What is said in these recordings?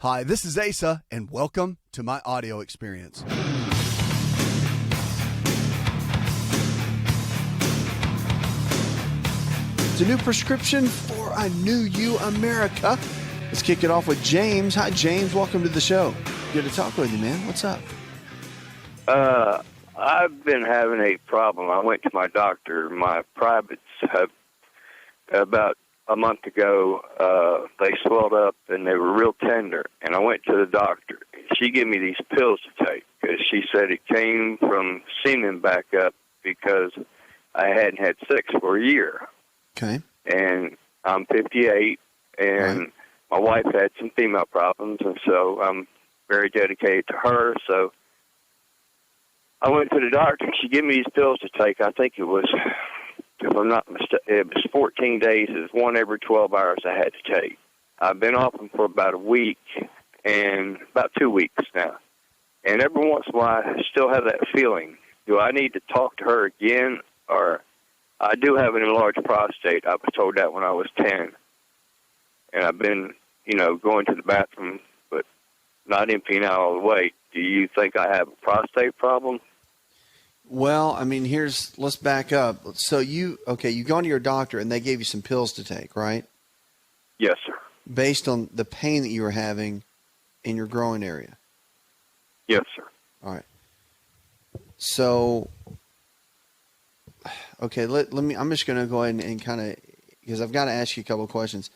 Hi, this is Asa, and welcome to my audio experience. It's a new prescription for a new you, America. Let's kick it off with James. Hi, James. Welcome to the show. Good to talk with you, man. What's up? I've been having a problem. I went to my doctor. My privates have, about a month ago, they swelled up and they were real tender. And I went to the doctor. She gave me these pills to take because she said it came from semen back up because I hadn't had sex for a year. Okay. And I'm 58, and right. My wife had some female problems, and so I'm very dedicated to her. So I went to the doctor, and she gave me these pills to take. I think it was, if I'm not mistaken, it was 14 days. It was one every 12 hours I had to take. I've been off them for about a week, and about 2 weeks now. And every once in a while, I still have that feeling. Do I need to talk to her again? Or I do have an enlarged prostate. I was told that when I was 10. And I've been, going to the bathroom, but not emptying out all the way. Do you think I have a prostate problem? Well, I mean, let's back up. So you gone to your doctor and they gave you some pills to take, right? Yes, sir. Based on the pain that you were having in your growing area? Yes, sir. All right. So, okay, I'm just going to go ahead and kind of, because I've got to ask you a couple of questions.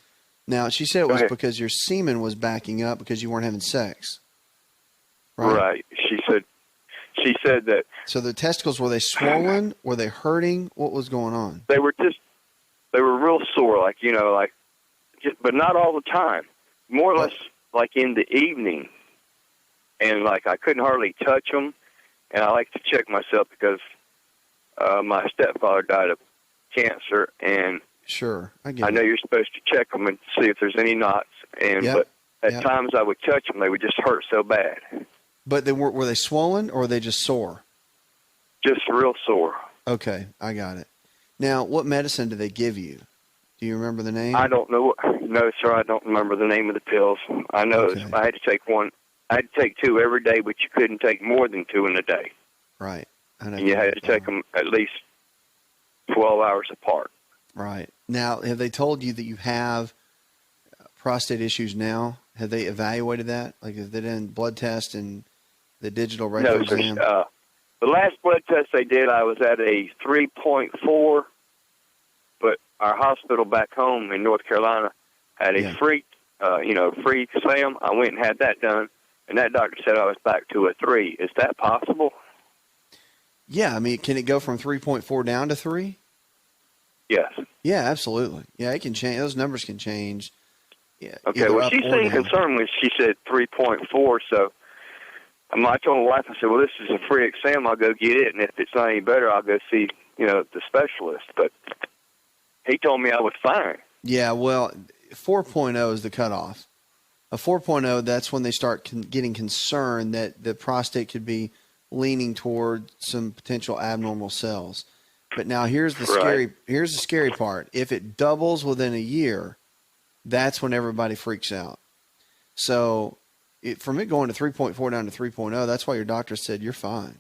Now, she said it was because your semen was backing up because you weren't having sex. Right. She said that. So the testicles, were they swollen? Were they hurting? What was going on? They were real sore, but not all the time. More or less like in the evening. And I couldn't hardly touch them. And I like to check myself because my stepfather died of cancer. And sure, I know you're supposed to check them and see if there's any knots. But at times I would touch them, they would just hurt so bad. But were they swollen or were they just sore? Just real sore. Okay, I got it. Now, what medicine did they give you? Do you remember the name? I don't know. No, sir, I don't remember the name of the pills. I know I had to take one. I had to take two every day, but you couldn't take more than two in a day. Right. I know. And you had to take them at least 12 hours apart. Right. Now, have they told you that you have prostate issues now? Have they evaluated that? Like, have they done blood test and the digital rectal exam? The last blood test they did, I was at a 3.4, but our hospital back home in North Carolina had a free exam. I went and had that done, and that doctor said I was back to a 3. Is that possible? Yeah, I mean, can it go from 3.4 down to 3? Yes. Yeah, absolutely. Yeah, it can change. Those numbers can change. Yeah. Okay, well, she seemed concerned when she said 3.4, so I told my wife, I said, well, this is a free exam. I'll go get it, and if it's not any better, I'll go see, the specialist. But he told me I was fine. Yeah, well, 4.0 is the cutoff. A 4.0, that's when they start getting concerned that the prostate could be leaning toward some potential abnormal cells. But now here's the scary part. If it doubles within a year, that's when everybody freaks out. So from it going to 3.4 down to 3.0, that's why your doctor said you're fine.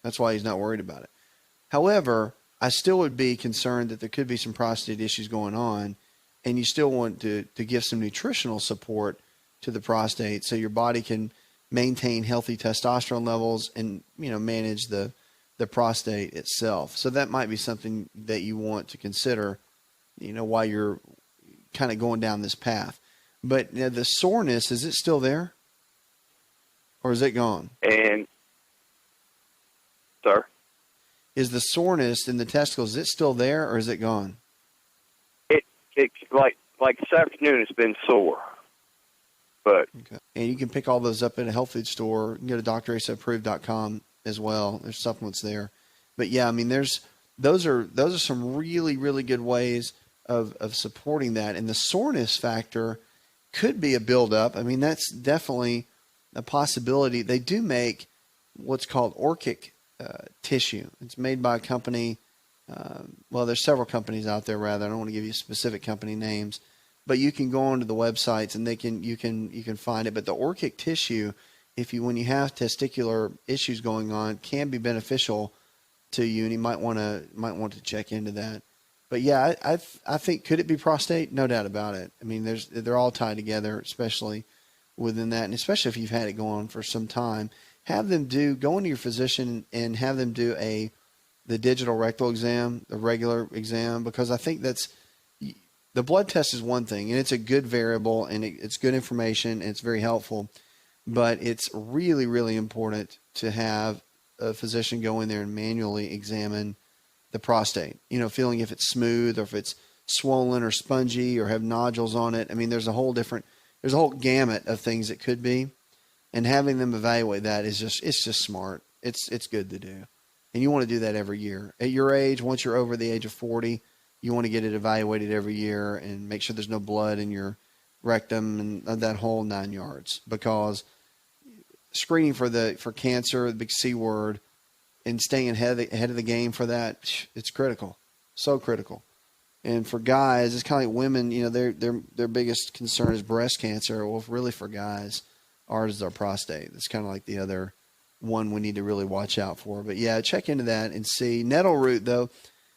That's why he's not worried about it. However, I still would be concerned that there could be some prostate issues going on, and you still want to give some nutritional support to the prostate so your body can maintain healthy testosterone levels and, manage the prostate itself. So that might be something that you want to consider, while you're kind of going down this path. But the soreness, is it still there? Or is it gone? And, sir? Is the soreness in the testicles, is it still there or is it gone? It's like this afternoon it's been sore. But okay. And you can pick all those up at a health food store. You can go to drasapproved.com as well. There's supplements there. But yeah, I mean, those are some really, really good ways of supporting that. And the soreness factor could be a buildup. I mean, that's definitely a possibility. They do make what's called orchic tissue. It's made by a company. Well, there's several companies out there, rather. I don't want to give you specific company names. but you can go onto the websites and you can find it. But the orchic tissue, when you have testicular issues going on, can be beneficial to you, and you might want to check into that. But yeah, I think, could it be prostate? No doubt about it. I mean, they're all tied together, especially within that, and especially if you've had it going on for some time. Have them go into your physician and have them do the digital rectal exam, the regular exam, because I think the blood test is one thing, and it's a good variable, and it's good information, and it's very helpful. But it's really, really important to have a physician go in there and manually examine the prostate, feeling if it's smooth or if it's swollen or spongy or have nodules on it. I mean, there's a whole gamut of things it could be, and having them evaluate that it's just smart. It's good to do. And you want to do that every year. At your age, once you're over the age of 40, you want to get it evaluated every year and make sure there's no blood in your rectum and that whole 9 yards, because screening for cancer, the big C word, and staying ahead of the game for that, it's critical. So critical. And for guys, it's kind of like women, their biggest concern is breast cancer. Well, really for guys, ours is our prostate. It's kind of like the other one we need to really watch out for. But yeah, check into that and see. Nettle root, though,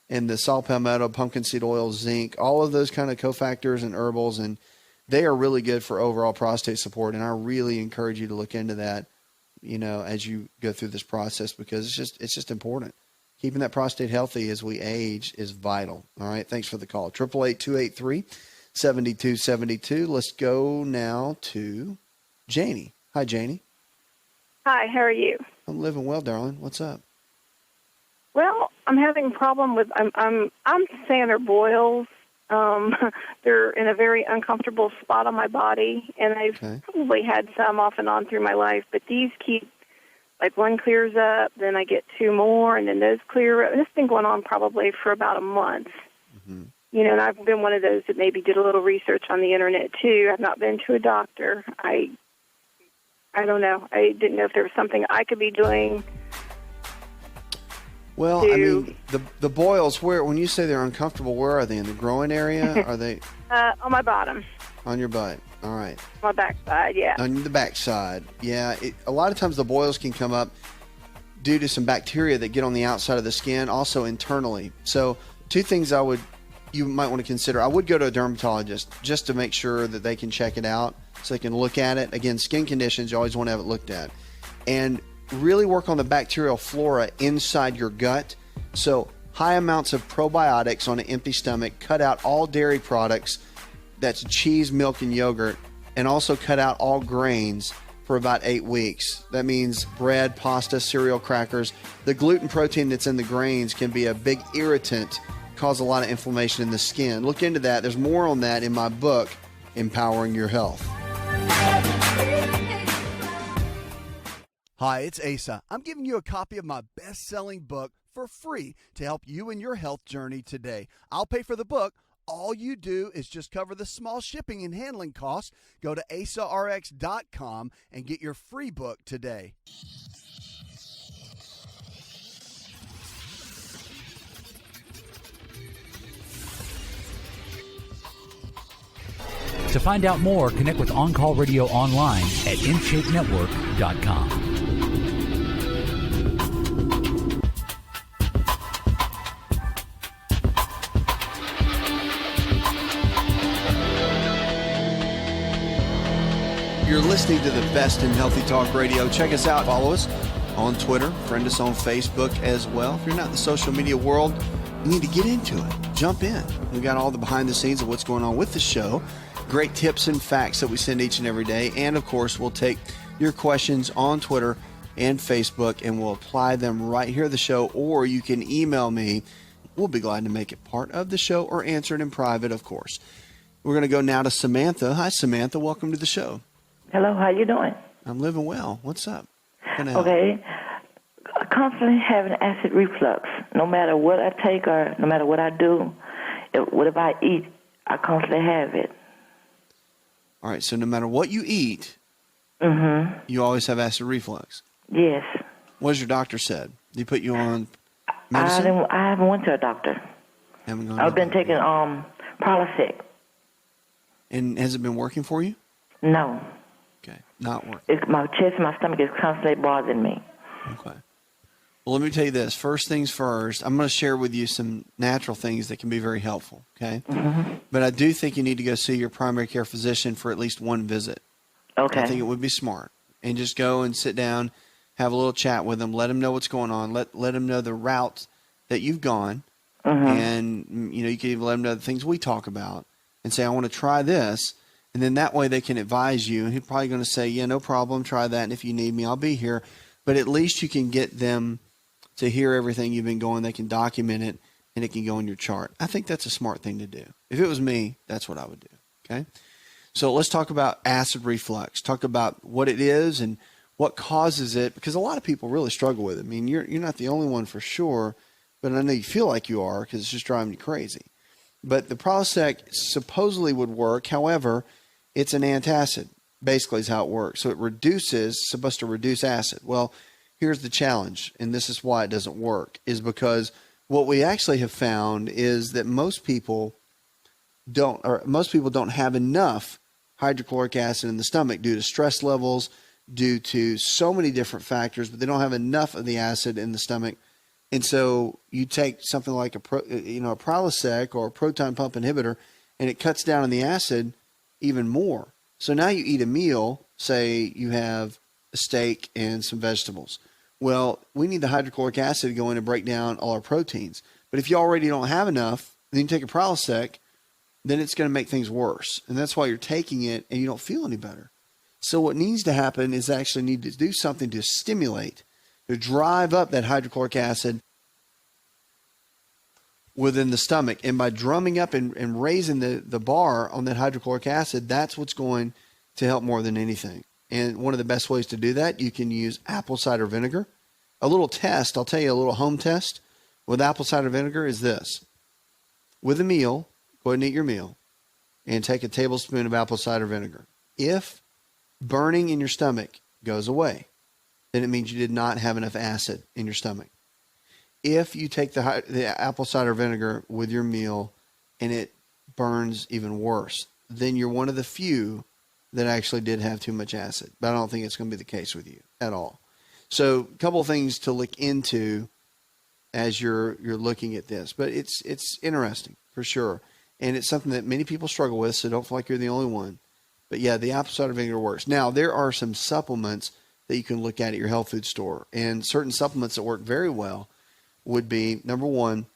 and the saw palmetto, pumpkin seed oil, zinc, all of those kind of cofactors and herbals, and they are really good for overall prostate support. And I really encourage you to look into that, as you go through this process, because it's just important. Keeping that prostate healthy as we age is vital. All right. Thanks for the call. 888-283-7272. Let's go now to Janie. Hi, Janie. Hi, how are you? I'm living well, darling. What's up? Well, I'm having a problem with I'm saying they're boils. They're in a very uncomfortable spot on my body, and I've probably had some off and on through my life, but these keep, like, one clears up, then I get two more, and then those clear up. And it's been going on probably for about a month. Mm-hmm. And I've been one of those that maybe did a little research on the internet too. I've not been to a doctor. I don't know. I didn't know if there was something I could be doing. Well, I mean, the boils, when you say they're uncomfortable, where are they? In the groin area? Are they? On my bottom. On your butt. All right. My backside, yeah. On the backside, yeah. A lot of times the boils can come up due to some bacteria that get on the outside of the skin, also internally. So two things you might want to consider. I would go to a dermatologist just to make sure that they can check it out so they can look at it. Again, skin conditions, you always want to have it looked at. And really work on the bacterial flora inside your gut. So high amounts of probiotics on an empty stomach. Cut out all dairy products. That's cheese, milk, and yogurt. And also cut out all grains for about 8 weeks. That means bread, pasta, cereal, crackers. The gluten protein that's in the grains can be a big irritant, cause a lot of inflammation in the skin. Look into that. There's more on that in my book, Empowering Your Health. Hi, it's Asa. I'm giving you a copy of my best-selling book for free to help you in your health journey today. I'll pay for the book. All you do is just cover the small shipping and handling costs. Go to asarx.com and get your free book today. To find out more, connect with On Call Radio online at InShapeNetwork.com. You're listening to the best in Healthy Talk Radio. Check us out. Follow us on Twitter. Friend us on Facebook as well. If you're not in the social media world, you need to get into it. Jump in. We got all the behind the scenes of what's going on with the show. Great tips and facts that we send each and every day. And, of course, we'll take your questions on Twitter and Facebook, and we'll apply them right here at the show. Or you can email me. We'll be glad to make it part of the show or answer it in private, of course. We're going to go now to Samantha. Hi, Samantha. Welcome to the show. Hello, how you doing? I'm living well. What's up? Okay. I constantly have an acid reflux. No matter what I take or no matter what I do, whatever I eat, I constantly have it. All right, so no matter what you eat, you always have acid reflux? Yes. What has your doctor said? Did he put you on medicine? I haven't went to a doctor. Haven't gone I've been taking Prilosec. And has it been working for you? No. Okay, not working. My chest and my stomach is constantly bothering me. Okay. Well, let me tell you this. First things first, I'm going to share with you some natural things that can be very helpful, okay? Mm-hmm. But I do think you need to go see your primary care physician for at least one visit. Okay. I think it would be smart. And just go and sit down, have a little chat with them, let them know what's going on, let them know the route that you've gone, and, you can even let them know the things we talk about and say, I want to try this. And then that way they can advise you. And he's probably going to say, yeah, no problem, try that. And if you need me, I'll be here. But at least you can get them to hear everything you've been going. They can document it, and it can go in your chart. I think that's a smart thing to do. If it was me, that's what I would do, okay? So let's talk about acid reflux. Talk about what it is and what causes it, because a lot of people really struggle with it. I mean, you're not the only one for sure, but I know you feel like you are because it's just driving you crazy. But the Prilosec supposedly would work. However, it's an antacid, basically is how it works. So supposed to reduce acid. Well, here's the challenge, and this is why it doesn't work, is because what we actually have found is that most people don't have enough hydrochloric acid in the stomach due to stress levels, due to so many different factors, but they don't have enough of the acid in the stomach. And so you take something like a Prilosec or a proton pump inhibitor, and it cuts down on the acid even more. So now you eat a meal, say you have a steak and some vegetables. Well, we need the hydrochloric acid to go in and break down all our proteins. But if you already don't have enough, then you take a Prilosec, then it's going to make things worse. And that's why you're taking it and you don't feel any better. So what needs to happen is actually need to do something to stimulate, to drive up that hydrochloric acid within the stomach. And by drumming up and raising the bar on that hydrochloric acid, that's what's going to help more than anything. And one of the best ways to do that, you can use apple cider vinegar. A little test, I'll tell you a little home test with apple cider vinegar is this. With a meal, go ahead and eat your meal and take a tablespoon of apple cider vinegar. If burning in your stomach goes away, then it means you did not have enough acid in your stomach. If you take the apple cider vinegar with your meal and it burns even worse, then you're one of the few that actually did have too much acid. But I don't think it's going to be the case with you at all. So a couple of things to look into as you're looking at this. But it's interesting for sure. And it's something that many people struggle with, so don't feel like you're the only one. But yeah, the apple cider vinegar works. Now, there are some supplements that you can look at your health food store. And certain supplements that work very well would be, number one,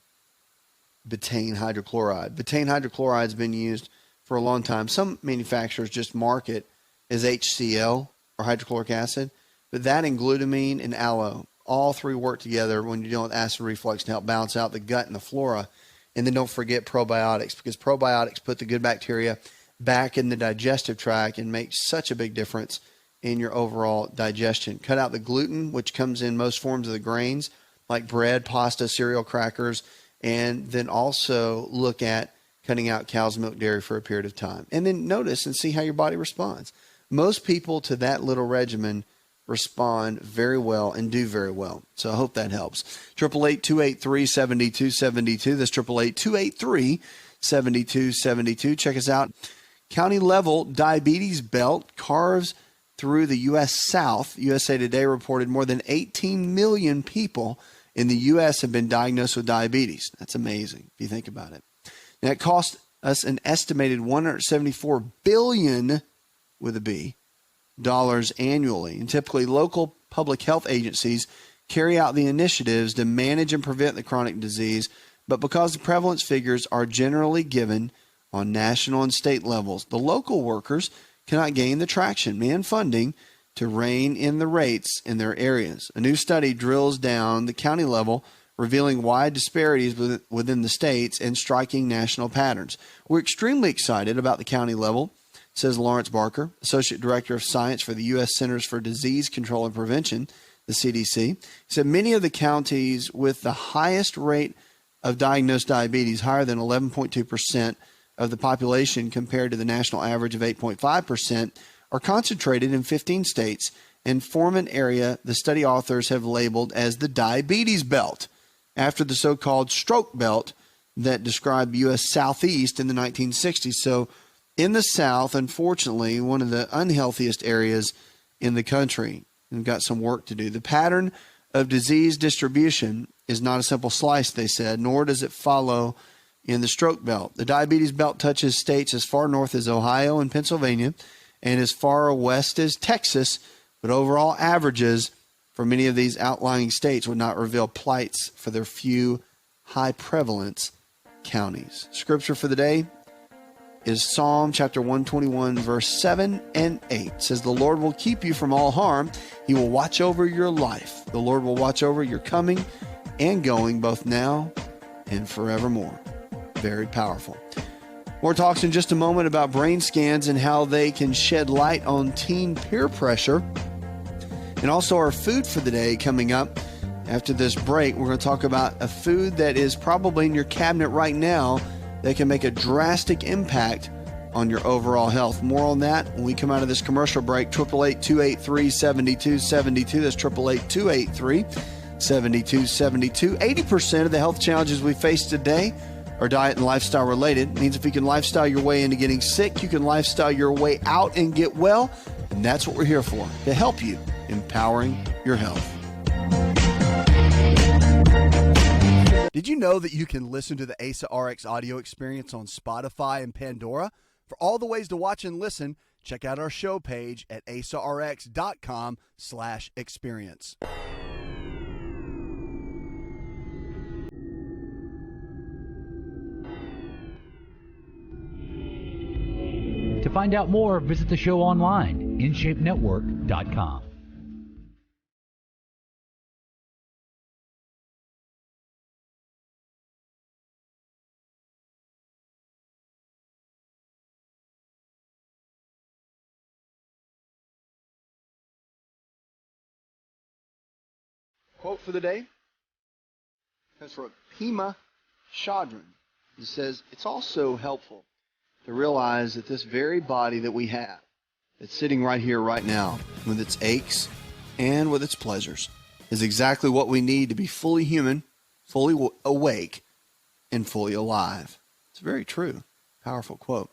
betaine hydrochloride. Betaine hydrochloride has been used for a long time. Some manufacturers just mark it as HCl, or hydrochloric acid. But that and glutamine and aloe, all three work together when you're dealing with acid reflux to help balance out the gut and the flora. And then don't forget probiotics, because probiotics put the good bacteria back in the digestive tract and make such a big difference in your overall digestion. Cut out the gluten, which comes in most forms of the grains, like bread, pasta, cereal, crackers, and then also look at cutting out cow's milk, dairy for a period of time. And then notice and see how your body responds. Most people to that little regimen respond very well and do very well. So I hope that helps. 888-283-7272. That's 888-283-7272. Check us out. County level diabetes belt carves through the U.S. South. USA Today reported more than 18 million people in the U.S. have been diagnosed with diabetes. That's amazing if you think about it. Now, it cost us an estimated $174 billion, with a B, dollars annually. And typically, local public health agencies carry out the initiatives to manage and prevent the chronic disease. But because the prevalence figures are generally given on national and state levels, the local workers cannot gain the traction and funding to rein in the rates in their areas. A new study drills down the county level, revealing wide disparities within the states and striking national patterns. We're extremely excited about the county level, says Lawrence Barker, Associate Director of Science for the U.S. Centers for Disease Control and Prevention, the CDC. He said many of the counties with the highest rate of diagnosed diabetes, higher than 11.2% of the population compared to the national average of 8.5%, are concentrated in 15 states and form an area the study authors have labeled as the diabetes belt, after the so-called stroke belt that described U.S. Southeast in the 1960s. So in the South, unfortunately, one of the unhealthiest areas in the country. We've got some work to do. The pattern of disease distribution is not a simple slice, they said, nor does it follow in the stroke belt. The diabetes belt touches states as far north as Ohio and Pennsylvania and as far west as Texas, but overall averages for many of these outlying states would not reveal plights for their few high prevalence counties. Scripture for the day is Psalm chapter 121, verse 7 and 8. It says, the Lord will keep you from all harm. He will watch over your life. The Lord will watch over your coming and going, both now and forevermore. Very powerful. More talks in just a moment about brain scans and how they can shed light on teen peer pressure. And also our food for the day coming up. After this break, we're going to talk about a food that is probably in your cabinet right now that can make a drastic impact on your overall health. More on that when we come out of this commercial break. 888-283-7272. That's 888-283-7272. 80% of the health challenges we face today are diet and lifestyle related. It means if you can lifestyle your way into getting sick, you can lifestyle your way out and get well. And that's what we're here for, to help you empowering your health. Did you know that you can listen to the ASA RX audio experience on Spotify and Pandora? For all the ways to watch and listen, check out our show page at asarx.com/experience. To find out more, visit the show online, InShapeNetwork.com. Quote for the day comes from Pema Chodron. It says, it's also helpful to realize that this very body that we have, that's sitting right here, right now, with its aches and with its pleasures, is exactly what we need to be fully human, fully awake, and fully alive. It's very true. Powerful quote.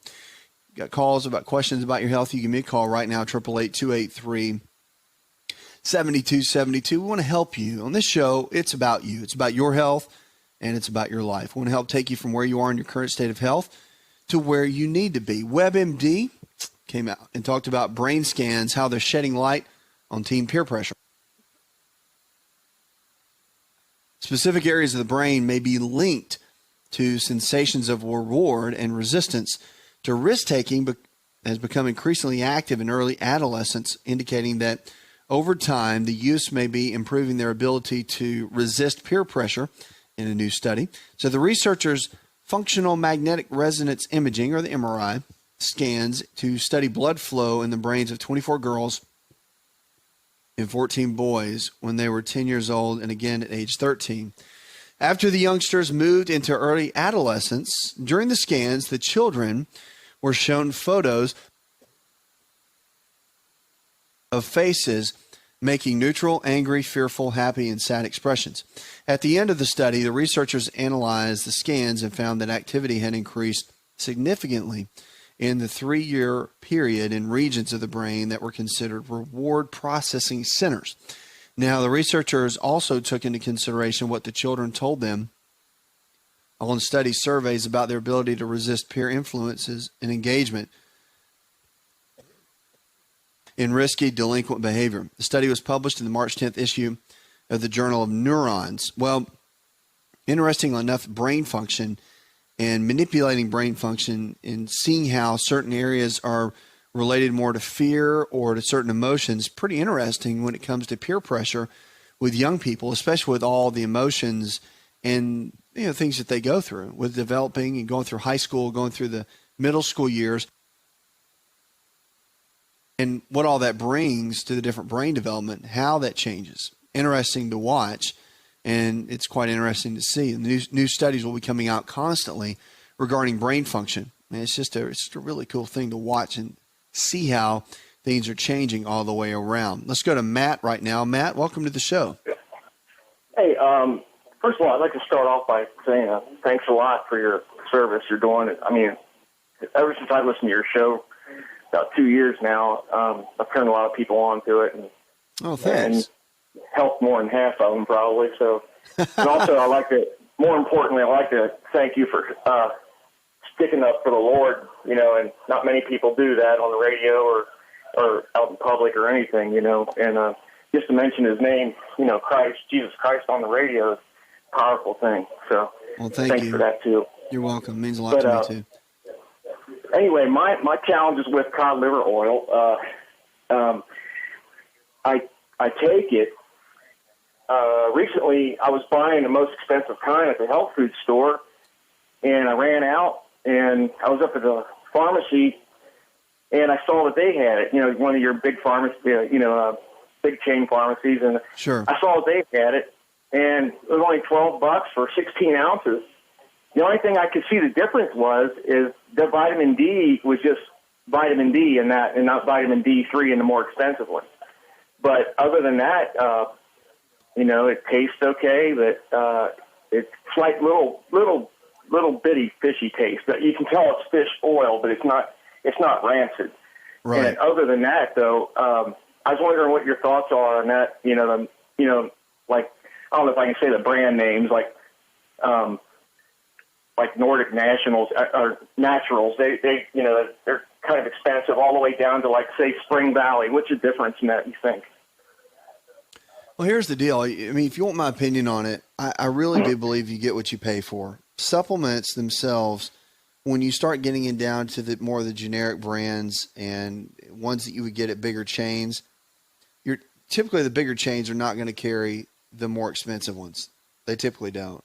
You got calls about questions about your health, you give me a call right now, 888-283-7272. We want to help you. On this show, it's about you. It's about your health, and it's about your life. We want to help take you from where you are in your current state of health to where you need to be. WebMD came out and talked about brain scans, how they're shedding light on teen peer pressure. Specific areas of the brain may be linked to sensations of reward and resistance to risk-taking, but has become increasingly active in early adolescence, indicating that over time, the use may be improving their ability to resist peer pressure in a new study. So the researchers functional magnetic resonance imaging, or the MRI, scans to study blood flow in the brains of 24 girls and 14 boys when they were 10 years old and again at age 13. After the youngsters moved into early adolescence, during the scans, the children were shown photos of faces making neutral, angry, fearful, happy, and sad expressions. At the end of the study, the researchers analyzed the scans and found that activity had increased significantly in the 3-year period in regions of the brain that were considered reward processing centers. Now, the researchers also took into consideration what the children told them on study surveys about their ability to resist peer influences and engagement in risky delinquent behavior. The study was published in the March 10th issue of the Journal of Neurons. Well, interestingly enough, brain function and manipulating brain function and seeing how certain areas are related more to fear or to certain emotions, pretty interesting when it comes to peer pressure with young people, especially with all the emotions and things that they go through with developing and going through high school, going through the middle school years, and what all that brings to the different brain development, how that changes. Interesting to watch, and it's quite interesting to see. And new studies will be coming out constantly regarding brain function. And it's just a really cool thing to watch and see how things are changing all the way around. Let's go to Matt right now. Matt, welcome to the show. Hey, first of all, I'd like to start off by saying thanks a lot for your service you're doing. I mean, ever since I listened to your show about 2 years now, I've turned a lot of people on to it. And, oh, thanks. And helped more than half of them probably. So, and also more importantly, I like to thank you for sticking up for the Lord, and not many people do that on the radio or out in public or anything, and just to mention his name, Jesus Christ on the radio is a powerful thing. So well, thanks you for that too. You're welcome. It means a lot to me too. Anyway, my challenge is with cod liver oil. I take it. Recently, I was buying the most expensive kind at the health food store, and I ran out, and I was up at the pharmacy, and I saw that they had it. One of your big pharmacies, big chain pharmacies, and sure. I saw that they had it, and it was only $12 for 16 ounces. The only thing I could see the difference is the vitamin D was just vitamin D in that, and not vitamin D3 in the more expensive one. But other than that, it tastes okay. But it's like little bitty fishy taste. But you can tell it's fish oil, but it's not rancid. Right. And other than that, though, I was wondering what your thoughts are on that. Like I don't know if I can say the brand names, like Nordic Nationals or Naturals. They they're kind of expensive all the way down to like say Spring Valley. What's the difference in that, you think? Well, here's the deal. I mean, if you want my opinion on it, I really do believe you get what you pay for. Supplements themselves, when you start getting it down to the more of the generic brands and ones that you would get at bigger chains, typically the bigger chains are not going to carry the more expensive ones. They typically don't.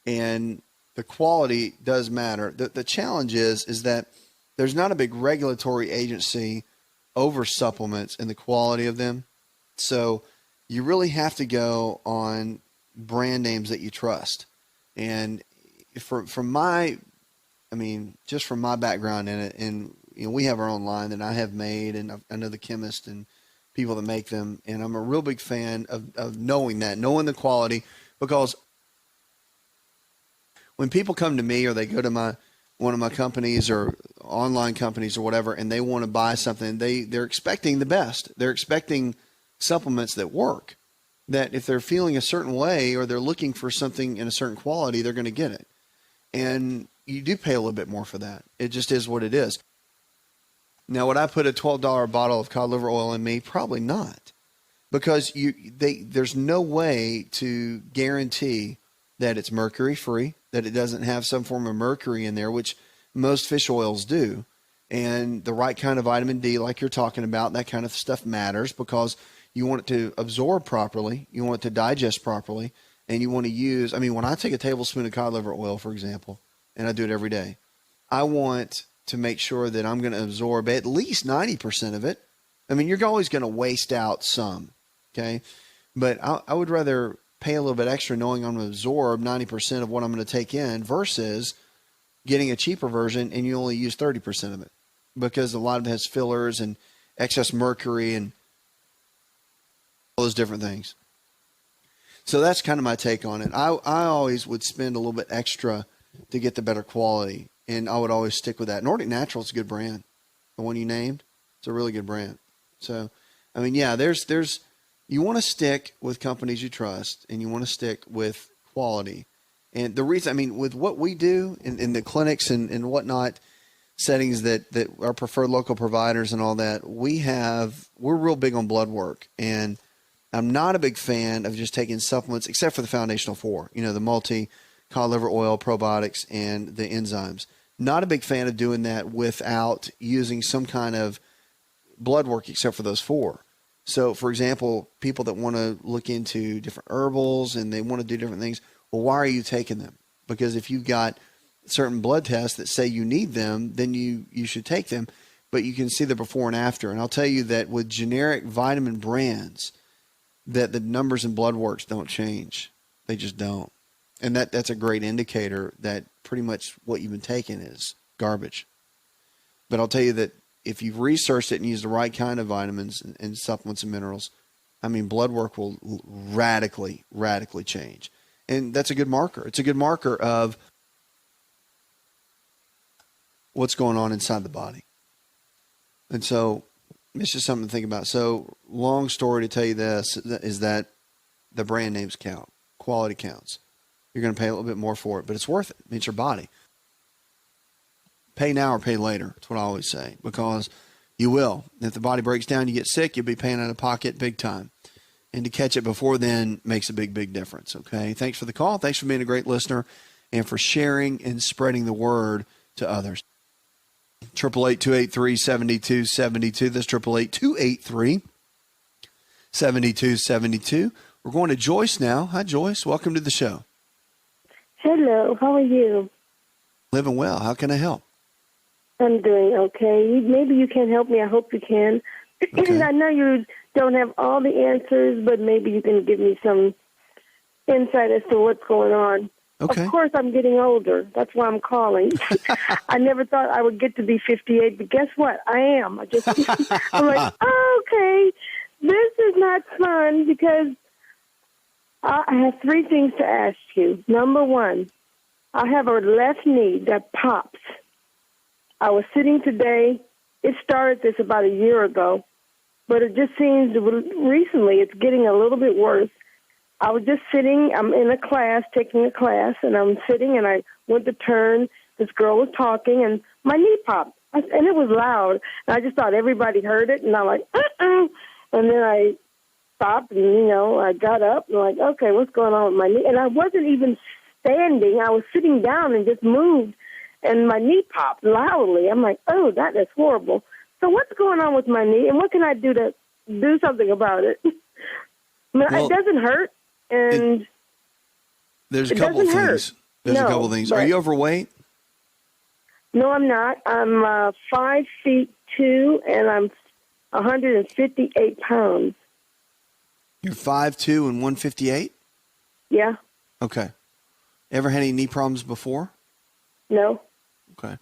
And the quality does matter. The challenge is that there's not a big regulatory agency over supplements and the quality of them. So you really have to go on brand names that you trust. And from my background in it, and we have our own line that I have made, and I know the chemist and people that make them, and I'm a real big fan of knowing the quality, because when people come to me or they go to one of my companies or online companies or whatever, and they want to buy something, they're expecting the best. They're expecting supplements that work, that if they're feeling a certain way or they're looking for something in a certain quality, they're going to get it. And you do pay a little bit more for that. It just is what it is. Now, would I put a $12 bottle of cod liver oil in me? Probably not, because there's no way to guarantee that it's mercury free, that it doesn't have some form of mercury in there, which most fish oils do. And the right kind of vitamin D, like you're talking about, that kind of stuff matters, because you want it to absorb properly, you want it to digest properly, and you want to use, when I take a tablespoon of cod liver oil, for example, and I do it every day, I want to make sure that I'm going to absorb at least 90% of it. You're always going to waste out some, okay? But I would rather pay a little bit extra knowing I'm going to absorb 90% of what I'm going to take in versus getting a cheaper version and you only use 30% of it, because a lot of it has fillers and excess mercury and all those different things. So that's kind of my take on it. I always would spend a little bit extra to get the better quality, and I would always stick with that. Nordic Naturals is a good brand. The one you named, it's a really good brand. So, there's you want to stick with companies you trust, and you want to stick with quality. And the reason, with what we do in the clinics and whatnot, settings that are preferred local providers and all that, we're real big on blood work. And I'm not a big fan of just taking supplements, except for the foundational four, the multi, cod liver oil, probiotics, and the enzymes. Not a big fan of doing that without using some kind of blood work, except for those four. So, for example, people that want to look into different herbals and they want to do different things, well, why are you taking them? Because if you've got certain blood tests that say you need them, then you should take them. But you can see the before and after. And I'll tell you that with generic vitamin brands, that the numbers in blood works don't change. They just don't. And that's a great indicator that pretty much what you've been taking is garbage. But I'll tell you that if you've researched it and used the right kind of vitamins and supplements and minerals, blood work will radically, radically change. And that's a good marker. It's a good marker of what's going on inside the body. And so it's just something to think about. So long story to tell you this is that the brand names count. Quality counts. You're going to pay a little bit more for it, but it's worth it. It's your body. Pay now or pay later. That's what I always say, because you will. If the body breaks down, you get sick, you'll be paying out of pocket big time. And to catch it before then makes a big, big difference, okay? Thanks for the call. Thanks for being a great listener and for sharing and spreading the word to others. 888-283-7272. That's 888-283-7272. We're going to Joyce now. Hi, Joyce. Welcome to the show. Hello. How are you? Living well. How can I help? I'm doing okay. Maybe you can help me. I hope you can. Okay. I know you don't have all the answers, but maybe you can give me some insight as to what's going on. Okay. Of course, I'm getting older. That's why I'm calling. I never thought I would get to be 58, but guess what? I am. I'm like, oh, okay, this is not fun, because I have three things to ask you. Number one, I have a left knee that pops. I was sitting today. It started this about a year ago, but it just seems recently it's getting a little bit worse. I was just sitting. I'm in a class, taking a class, and I'm sitting, and I went to turn. This girl was talking, and my knee popped, and it was loud. And I just thought everybody heard it, and I'm like, uh-uh. And then I stopped, and, I got up, and like, okay, what's going on with my knee? And I wasn't even standing. I was sitting down and just moved, and my knee popped loudly. I'm like, oh, that is horrible. So what's going on with my knee, and what can I do to do something about it? It doesn't hurt, and there's a couple of things. There's a couple of things. Are you overweight? No, I'm not. I'm 5'2", and I'm 158 pounds. You're 5'2" and 158? Yeah. Okay. Ever had any knee problems before? No. Okay.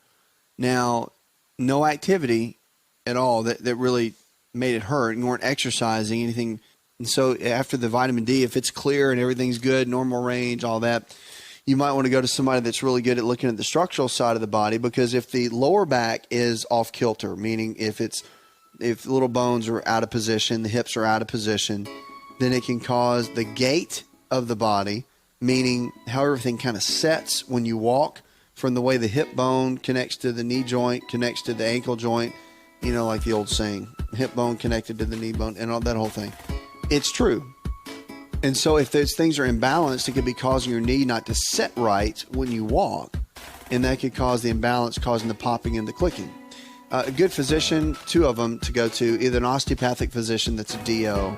Now, no activity at all that really made it hurt. You weren't exercising, anything. And so after the vitamin D, if it's clear and everything's good, normal range, all that, you might want to go to somebody that's really good at looking at the structural side of the body, because if the lower back is off kilter, meaning if little bones are out of position, the hips are out of position, then it can cause the gait of the body, meaning how everything kind of sets when you walk, from the way the hip bone connects to the knee joint, connects to the ankle joint, like the old saying, hip bone connected to the knee bone, and all that whole thing. It's true. And so if those things are imbalanced, it could be causing your knee not to set right when you walk, and that could cause the imbalance, causing the popping and the clicking. A good physician, two of them to go to, either an osteopathic physician that's a DO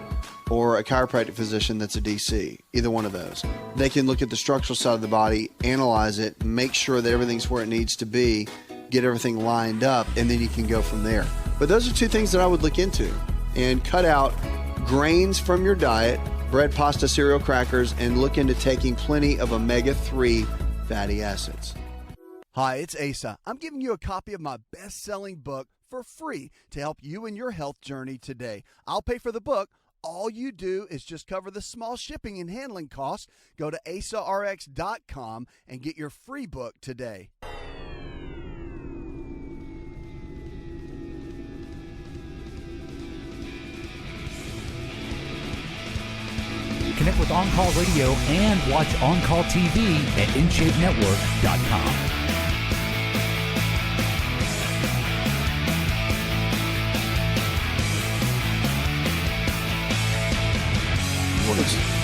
or a chiropractic physician that's a DC, either one of those. They can look at the structural side of the body, analyze it, make sure that everything's where it needs to be, get everything lined up, and then you can go from there. But those are two things that I would look into, and cut out grains from your diet, bread, pasta, cereal, crackers, and look into taking plenty of omega-3 fatty acids. Hi, it's Asa. I'm giving you a copy of my best-selling book for free to help you in your health journey today. I'll pay for the book. All you do is just cover the small shipping and handling costs. Go to asarx.com and get your free book today. Connect with On Call Radio and watch On Call TV at InShapeNetwork.com.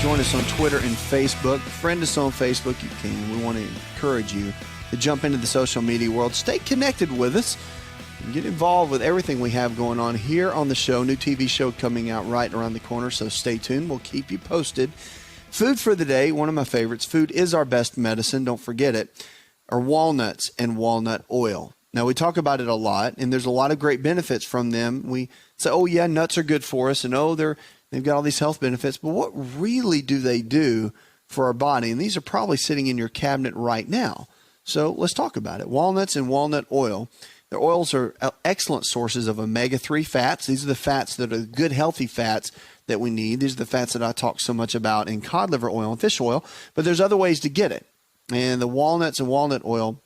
Join us on Twitter and Facebook. Friend us on Facebook. You can. We want to encourage you to jump into the social media world. Stay connected with us. And get involved with everything we have going on here on the show. New TV show coming out right around the corner, so stay tuned. We'll keep you posted. Food for the day, one of my favorites. Food is our best medicine. Don't forget it. Are walnuts and walnut oil. Now, we talk about it a lot, and there's a lot of great benefits from them. We say, oh, yeah, nuts are good for us, and they've got all these health benefits. But what really do they do for our body? And these are probably sitting in your cabinet right now. So let's talk about it. Walnuts and walnut oil. Their oils are excellent sources of omega-3 fats. These are the fats that are good, healthy fats that we need. These are the fats that I talk so much about in cod liver oil and fish oil. But there's other ways to get it. And the walnuts and walnut oil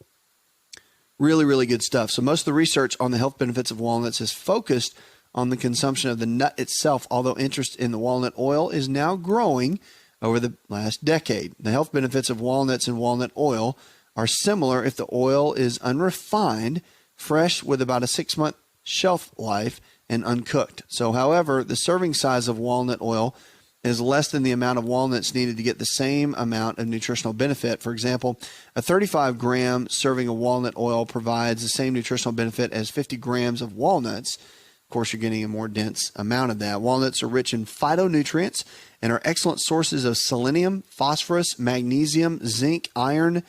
Really, really good stuff. So most of the research on the health benefits of walnuts is focused on the consumption of the nut itself, although interest in the walnut oil is now growing over the last decade. The health benefits of walnuts and walnut oil are similar if the oil is unrefined, fresh with about a 6-month shelf life, and uncooked. So, however, the serving size of walnut oil is less than the amount of walnuts needed to get the same amount of nutritional benefit. For example, a 35-gram serving of walnut oil provides the same nutritional benefit as 50 grams of walnuts. Of course, you're getting a more dense amount of that. Walnuts are rich in phytonutrients and are excellent sources of selenium, phosphorus, magnesium, zinc, iron,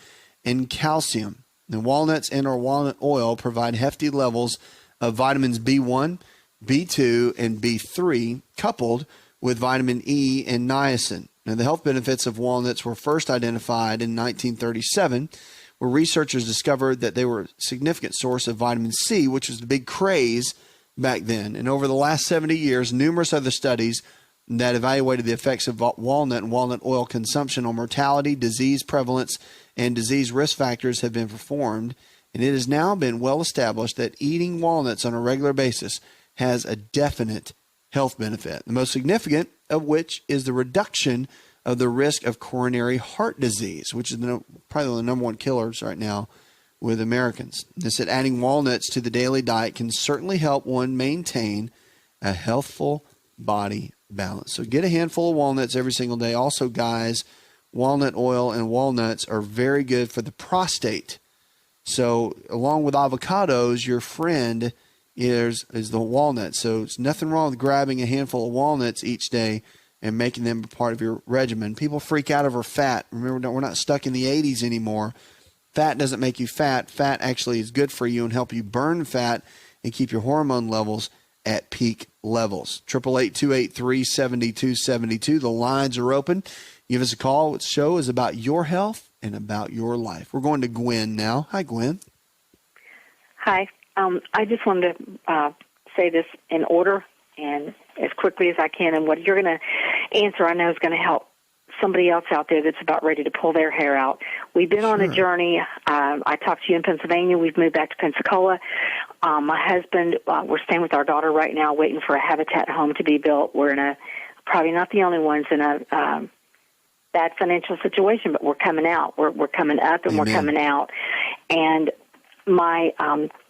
and calcium. The walnuts and or walnut oil provide hefty levels of vitamins B1, B2, and B3, coupled with vitamin E and niacin. Now, the health benefits of walnuts were first identified in 1937, where researchers discovered that they were a significant source of vitamin C, which was the big craze back then. And over the last 70 years, numerous other studies that evaluated the effects of walnut and walnut oil consumption on mortality, disease prevalence, and disease risk factors have been performed. And it has now been well established that eating walnuts on a regular basis has a definite health benefit, the most significant of which is the reduction of the risk of coronary heart disease, which is probably the number one killers right now with Americans. They said adding walnuts to the daily diet can certainly help one maintain a healthful body balance. So get a handful of walnuts every single day. Also, guys, walnut oil and walnuts are very good for the prostate. So along with avocados, your friend is the walnut. So it's nothing wrong with grabbing a handful of walnuts each day and making them a part of your regimen. People freak out over fat. Remember, we're not stuck in the 80s anymore. Fat doesn't make you fat. Fat actually is good for you and help you burn fat and keep your hormone levels at peak levels. 888-283-7272. The lines are open. Give us a call. The show is about your health and about your life. We're going to Gwen now. Hi, Gwen. Hi. I just wanted to say this in order and as quickly as I can. And what you're going to answer, I know, is going to help somebody else out there that's about ready to pull their hair out. We've been on a journey. I talked to you in Pennsylvania. We've moved back to Pensacola. My husband, we're staying with our daughter right now, waiting for a Habitat home to be built. We're in probably not the only ones in a bad financial situation, but we're coming out. We're coming up and We're coming out. And my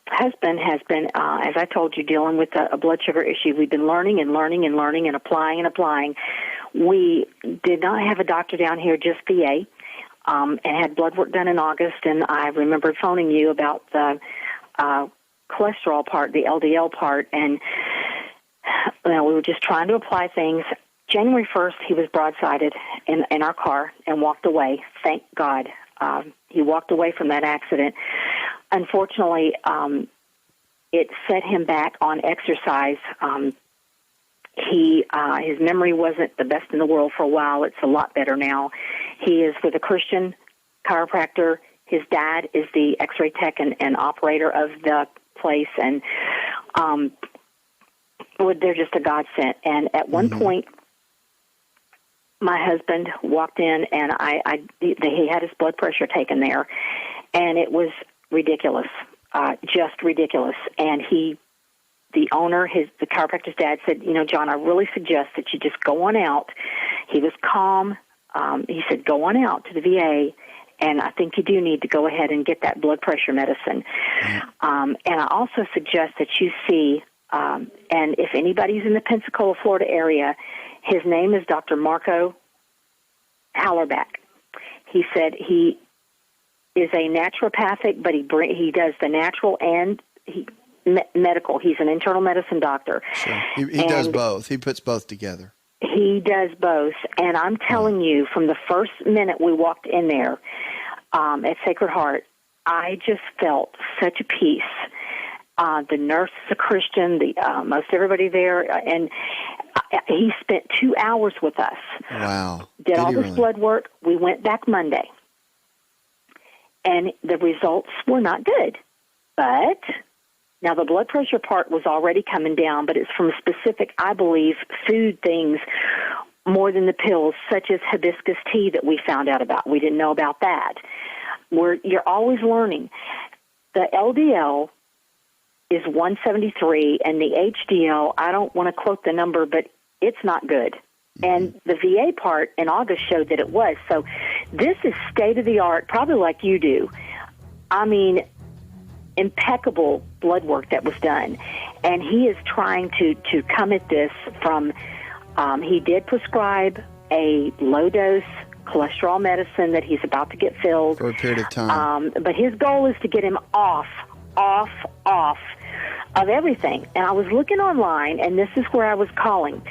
husband has been, as I told you, dealing with a blood sugar issue. We've been learning and applying. We did not have a doctor down here, just VA, and had blood work done in August. And I remembered phoning you about the cholesterol part, the LDL part, and we were just trying to apply things. January 1st, he was broadsided in our car and walked away. Thank God. He walked away from that accident. Unfortunately, it set him back on exercise. His memory wasn't the best in the world for a while. It's a lot better now. He is with a Christian chiropractor. His dad is the X-ray tech and operator of the place, and they're just a godsend. And at one point, my husband walked in, and he had his blood pressure taken there, and it was ridiculous, just ridiculous. And the owner, the chiropractor's dad, said, John, I really suggest that you just go on out. He was calm. He said, go on out to the VA, and I think you do need to go ahead and get that blood pressure medicine. And I also suggest that you see, and if anybody's in the Pensacola, Florida area, his name is Dr. Marco Hallerback. He said he is a naturopathic, but he does the natural and medical. He's an internal medicine doctor. Sure. He does both. He puts both together. He does both. And I'm telling you, from the first minute we walked in there at Sacred Heart, I just felt such a peace. The nurse is a Christian, most everybody there, and he spent 2 hours with us. Wow. Did all this blood work. We went back Monday, and the results were not good. But now the blood pressure part was already coming down, but it's from specific, I believe, food things more than the pills, such as hibiscus tea that we found out about. We didn't know about that. You're always learning. the LDL is 173, and the HDL, I don't want to quote the number, but it's not good. And the VA part in August showed that it was. So this is state-of-the-art, probably like you do. I mean, impeccable blood work that was done. And he is trying to come at this from, he did prescribe a low-dose cholesterol medicine that he's about to get filled. For a period of time. But his goal is to get him off of everything. And I was looking online, and this is where I was calling.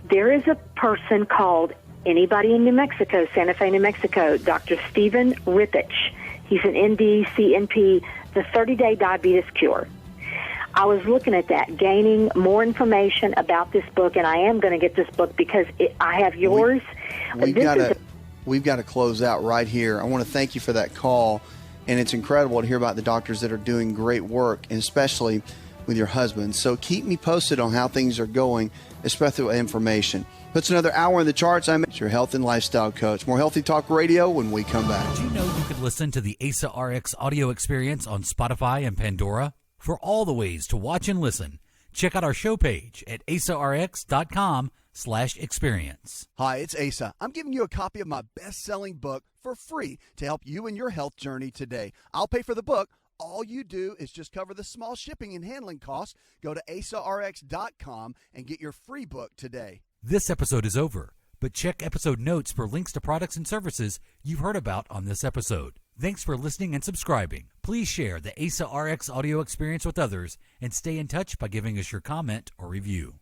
There is a person called, anybody in New Mexico, Santa Fe, New Mexico, Dr. Stephen Rippich. He's an ND, CNP, the 30-day diabetes cure. I was looking at that, gaining more information about this book, and I am going to get this book because I have yours. We've got to close out right here. I want to thank you for that call, and it's incredible to hear about the doctors that are doing great work, and especially with your husband. So keep me posted on how things are going, especially with information. Puts another hour in the charts. I'm your health and lifestyle coach. More Healthy Talk Radio when we come back. Did you know you could listen to the ASA RX audio experience on Spotify and Pandora? For all the ways to watch and listen, check out our show page at asarx.com/experience. Hi, it's Asa. I'm giving you a copy of my best-selling book for free to help you in your health journey today. I'll pay for the book. All you do is just cover the small shipping and handling costs. Go to asarx.com and get your free book today. This episode is over, but check episode notes for links to products and services you've heard about on this episode. Thanks for listening and subscribing. Please share the ASA RX audio experience with others and stay in touch by giving us your comment or review.